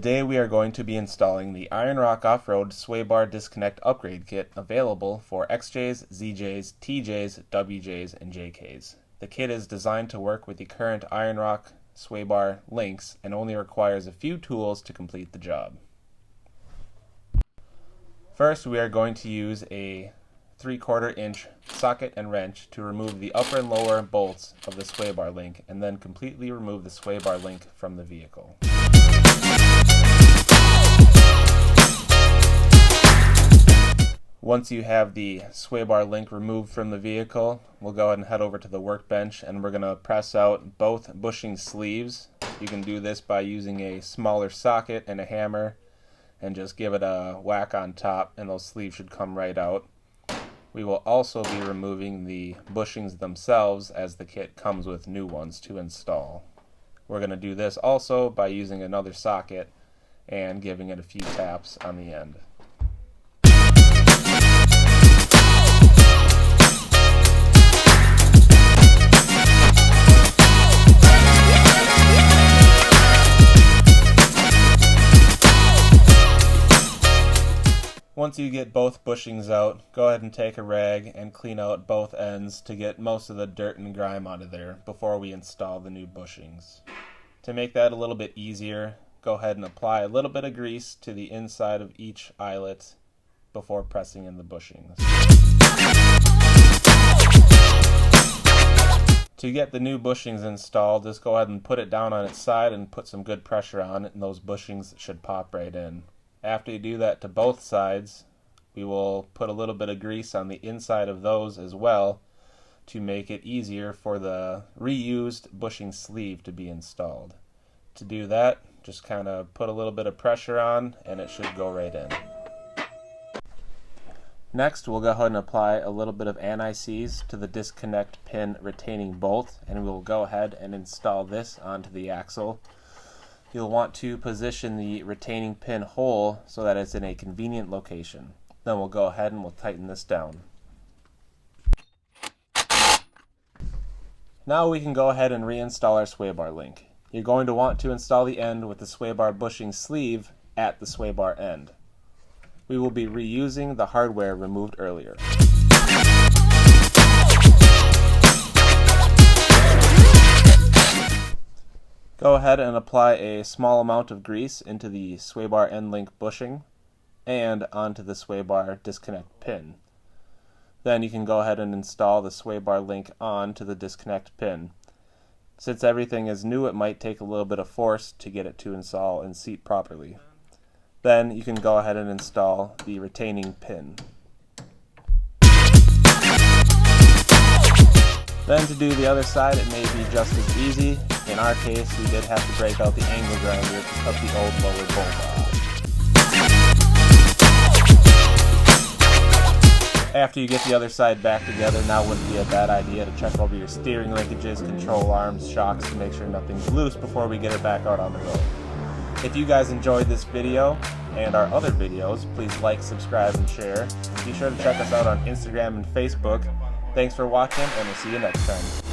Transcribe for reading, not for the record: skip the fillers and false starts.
Today we are going to be installing the IRO Off-Road Sway Bar Disconnect Upgrade Kit available for XJs, ZJs, TJs, WJs, and JKs. The kit is designed to work with the current IRO Sway Bar links and only requires a few tools to complete the job. First, we are going to use a 3/4 inch socket and wrench to remove the upper and lower bolts of the sway bar link and then completely remove the sway bar link from the vehicle. Once you have the sway bar link removed from the vehicle, we'll go ahead and head over to the workbench and we're going to press out both bushing sleeves. You can do this by using a smaller socket and a hammer and just give it a whack on top and those sleeves should come right out. We will also be removing the bushings themselves as the kit comes with new ones to install. We're going to do this also by using another socket and giving it a few taps on the end. Once you get both bushings out, go ahead and take a rag and clean out both ends to get most of the dirt and grime out of there before we install the new bushings. To make that a little bit easier, go ahead and apply a little bit of grease to the inside of each eyelet before pressing in the bushings. To get the new bushings installed, just go ahead and put it down on its side and put some good pressure on it and those bushings should pop right in. After you do that to both sides, we will put a little bit of grease on the inside of those as well to make it easier for the reused bushing sleeve to be installed. To do that, just kind of put a little bit of pressure on and it should go right in. Next, we'll go ahead and apply a little bit of anti-seize to the disconnect pin retaining bolt and we'll go ahead and install this onto the axle. You'll want to position the retaining pin hole so that it's in a convenient location. Then we'll go ahead and we'll tighten this down. Now we can go ahead and reinstall our sway bar link. You're going to want to install the end with the sway bar bushing sleeve at the sway bar end. We will be reusing the hardware removed earlier. Go ahead and apply a small amount of grease into the sway bar end link bushing and onto the sway bar disconnect pin. Then you can go ahead and install the sway bar link onto the disconnect pin. Since everything is new, it might take a little bit of force to get it to install and seat properly. Then you can go ahead and install the retaining pin. Then to do the other side, it may be just as easy. In our case, we did have to break out the angle grinder to cut the old lower bolt off. After you get the other side back together, now wouldn't be a bad idea to check over your steering linkages, control arms, shocks to make sure nothing's loose before we get it back out on the road. If you guys enjoyed this video and our other videos, please like, subscribe, and share. Be sure to check us out on Instagram and Facebook. Thanks for watching, and we'll see you next time.